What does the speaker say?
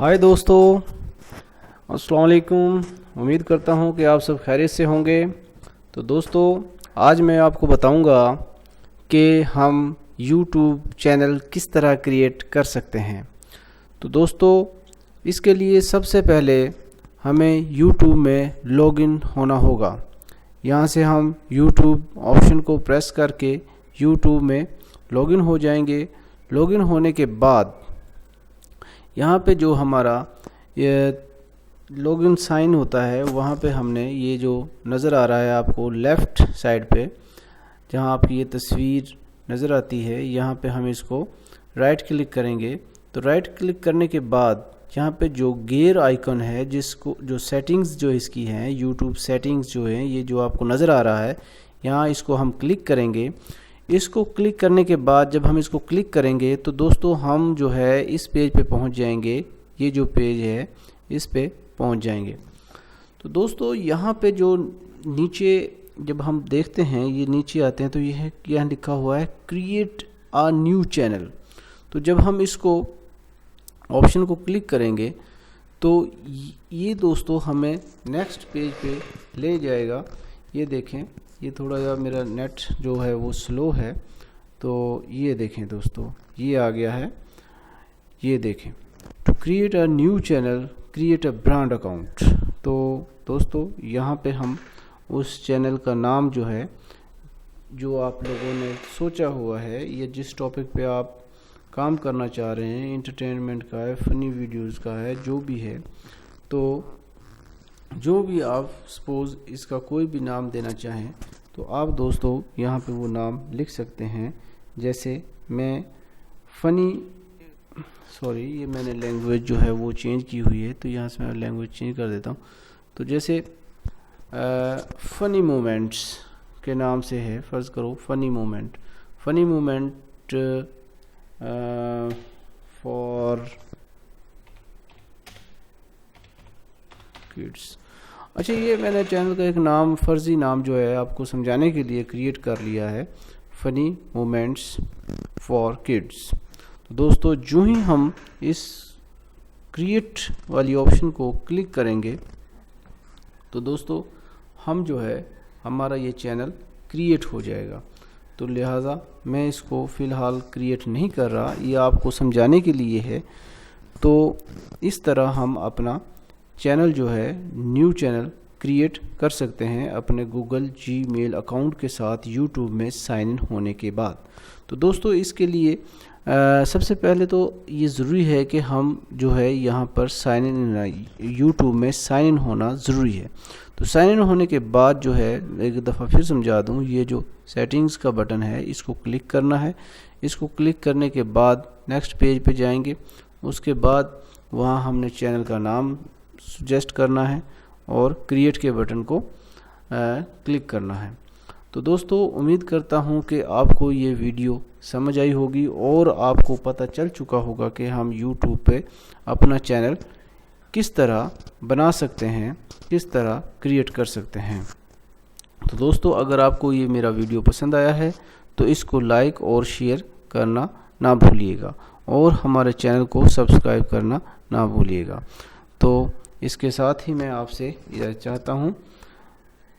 हाय दोस्तों, अस्सलाम वालेकुम। उम्मीद करता हूँ कि आप सब खैरियत से होंगे। तो दोस्तों, आज मैं आपको बताऊँगा कि हम YouTube चैनल किस तरह क्रिएट कर सकते हैं। तो दोस्तों, इसके लिए सबसे पहले हमें YouTube में लॉगिन होना होगा। यहाँ से हम YouTube ऑप्शन को प्रेस करके YouTube में लॉगिन हो जाएंगे। लॉगिन होने के बाद यहाँ पे जो हमारा ये लॉगिन साइन होता है, वहाँ पे हमने ये जो नज़र आ रहा है आपको लेफ़्ट साइड पे, जहाँ आपकी ये तस्वीर नज़र आती है, यहाँ पे हम इसको राइट क्लिक करेंगे। तो राइट क्लिक करने के बाद यहाँ पे जो गेयर आइकन है, जिसको जो सेटिंग्स जो इसकी हैं, यूट्यूब सेटिंग्स जो हैं, ये जो आपको नज़र आ रहा है, यहाँ इसको हम क्लिक करेंगे। इसको क्लिक करने के बाद जब हम इसको क्लिक करेंगे तो दोस्तों हम जो है इस पेज पे पहुंच जाएंगे। ये जो पेज है इस पे पहुंच जाएंगे। तो दोस्तों, यहाँ पे जो नीचे जब हम देखते हैं, ये नीचे आते हैं तो ये यहाँ लिखा हुआ है क्रिएट अ न्यू चैनल। तो जब हम इसको ऑप्शन को क्लिक करेंगे तो ये दोस्तों हमें नेक्स्ट पेज पे ले जाएगा। ये देखें, ये थोड़ा सा मेरा नेट जो है वो स्लो है, तो ये देखें दोस्तों, ये आ गया है। ये देखें, to create a new channel create a brand account. तो दोस्तों, यहाँ पे हम उस चैनल का नाम जो है, जो आप लोगों ने सोचा हुआ है, ये जिस टॉपिक पे आप काम करना चाह रहे हैं, एंटरटेनमेंट का है, फ़नी वीडियोस का है, जो भी है, तो जो भी आप सपोज़ इसका कोई भी नाम देना चाहें तो आप दोस्तों यहाँ पे वो नाम लिख सकते हैं। जैसे मैं ये मैंने लैंग्वेज जो है वो चेंज की हुई है, तो यहाँ से मैं लैंग्वेज चेंज कर देता हूँ। तो जैसे फ़नी मोमेंट्स के नाम से है, फ़र्ज़ करो फ़नी मोमेंट फॉर किड्स। अच्छा, ये मैंने चैनल का एक नाम, फ़र्ज़ी नाम जो है आपको समझाने के लिए क्रिएट कर लिया है, फ़नी मोमेंट्स फॉर किड्स। तो दोस्तों, जो ही हम इस क्रिएट वाली ऑप्शन को क्लिक करेंगे तो दोस्तों हम जो है हमारा ये चैनल क्रिएट हो जाएगा। तो लिहाजा मैं इसको फ़िलहाल क्रिएट नहीं कर रहा, ये आपको समझाने के लिए है। तो इस तरह हम अपना चैनल जो है, न्यू चैनल क्रिएट कर सकते हैं अपने गूगल जीमेल अकाउंट के साथ यूट्यूब में साइन इन होने के बाद। तो दोस्तों, इसके लिए सबसे पहले तो ये ज़रूरी है कि हम जो है यहाँ पर साइन इन, यूट्यूब में साइन इन होना ज़रूरी है। तो साइन इन होने के बाद जो है, एक दफ़ा फिर समझा दूँ, ये जो सेटिंग्स का बटन है इसको क्लिक करना है। इसको क्लिक करने के बाद नेक्स्ट पेज पे जाएंगे। उसके बाद वहाँ हमने चैनल का नाम सजेस्ट करना है और क्रिएट के बटन को क्लिक करना है। तो दोस्तों, उम्मीद करता हूँ कि आपको ये वीडियो समझ आई होगी और आपको पता चल चुका होगा कि हम YouTube पे अपना चैनल किस तरह बना सकते हैं, किस तरह क्रिएट कर सकते हैं। तो दोस्तों, अगर आपको ये मेरा वीडियो पसंद आया है तो इसको लाइक और शेयर करना ना भूलिएगा और हमारे चैनल को सब्सक्राइब करना ना भूलिएगा। तो इसके साथ ही मैं आपसे इजाज़त चाहता हूँ।